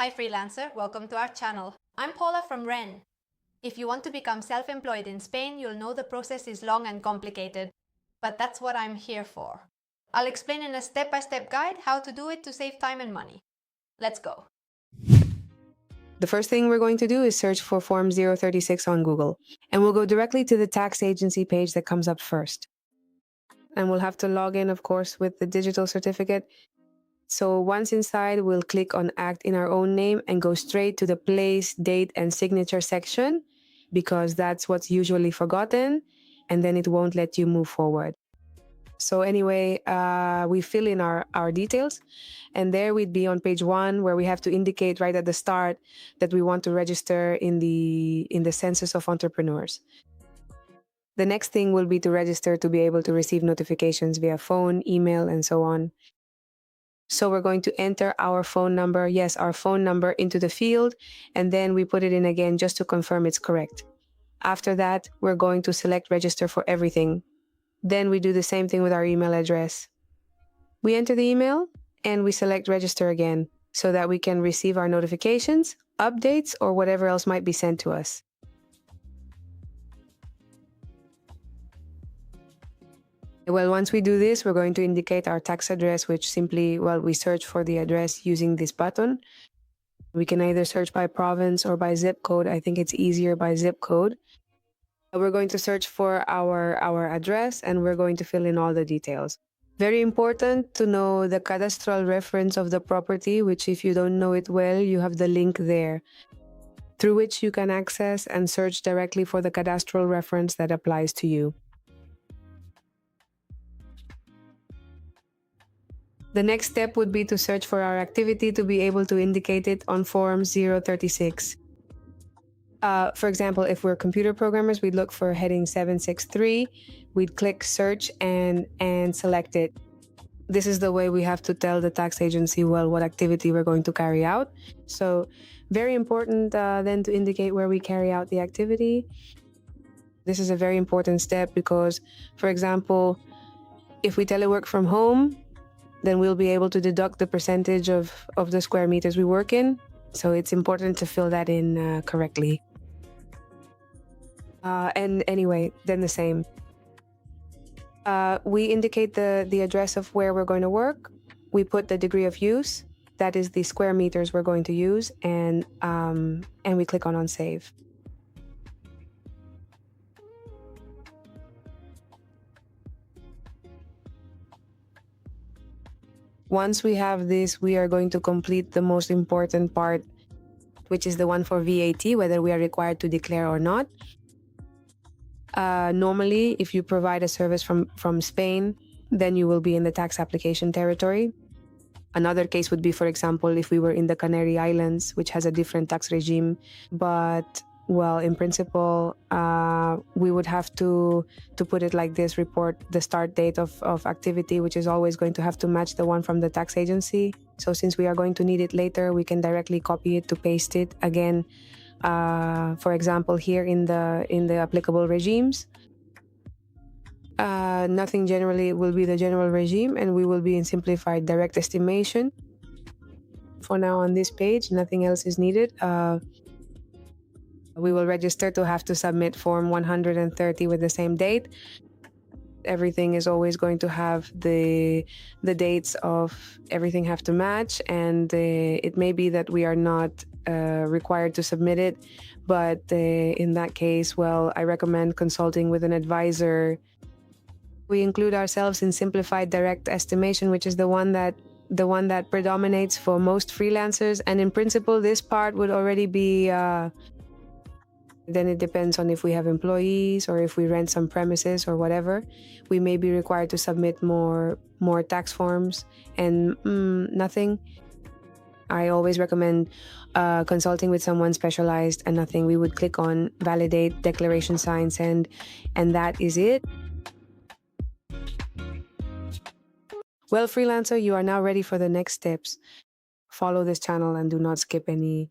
Hi freelancer, welcome to our channel. I'm Paula from REN. If you want to become self-employed in Spain, you'll know the process is long and complicated, but that's what I'm here for. I'll explain in a step-by-step guide how to do it to save time and money. Let's go. The first thing we're going to do is search for Form 036 on Google, and we'll go directly to the tax agency page that comes up first. And we'll have to log in, of course, with the digital certificate. So once inside, we'll click on Act in our own name and go straight to the place, date, and signature section, because that's what's usually forgotten, and then it won't let you move forward. So anyway, we fill in our details, and there we'd be on page 1, where we have to indicate right at the start that we want to register in the census of entrepreneurs. The next thing will be to register to be able to receive notifications via phone, email, and so on. So we're going to enter our phone number, yes, our phone number, into the field, and then we put it in again just to confirm it's correct. After that, we're going to select register for everything. Then we do the same thing with our email address. We enter the email and we select register again so that we can receive our notifications, updates, or whatever else might be sent to us. Well, once we do this, we're going to indicate our tax address, which simply, we search for the address using this button. We can either search by province or by zip code. I think it's easier by zip code. We're going to search for our address, and we're going to fill in all the details. Very important to know the cadastral reference of the property, which if you don't know it well, you have the link there, through which you can access and search directly for the cadastral reference that applies to you. The next step would be to search for our activity to be able to indicate it on Form 036. For example, if we're computer programmers, we'd look for heading 763, we'd click search and select it. This is the way we have to tell the tax agency, what activity we're going to carry out. So very important then to indicate where we carry out the activity. This is a very important step because, for example, if we telework from home, then we'll be able to deduct the percentage of the square meters we work in. So it's important to fill that in correctly. And anyway, then the same. We indicate the address of where we're going to work. We put the degree of use, that is the square meters we're going to use, and we click on save. Once we have this, we are going to complete the most important part, which is the one for VAT, whether we are required to declare or not. Normally, if you provide a service from Spain, then you will be in the tax application territory. Another case would be, for example, if we were in the Canary Islands, which has a different tax regime. But, in principle, we would have to put it like this: report the start date of activity, which is always going to have to match the one from the tax agency. So since we are going to need it later, we can directly copy it to paste it again. For example, here in the applicable regimes, nothing generally will be the general regime, and we will be in simplified direct estimation. For now on this page, nothing else is needed. We will register to have to submit Form 130 with the same date. Everything is always going to have the dates of everything have to match, and it may be that we are not required to submit it, but in that case, I recommend consulting with an advisor. We include ourselves in simplified direct estimation, which is the one that predominates for most freelancers, and in principle, this part would already be. Then it depends on if we have employees or if we rent some premises or whatever. We may be required to submit more tax forms and nothing. I always recommend consulting with someone specialized and nothing. We would click on validate, declaration signs, and that is it. Well, freelancer, you are now ready for the next steps. Follow this channel and do not skip any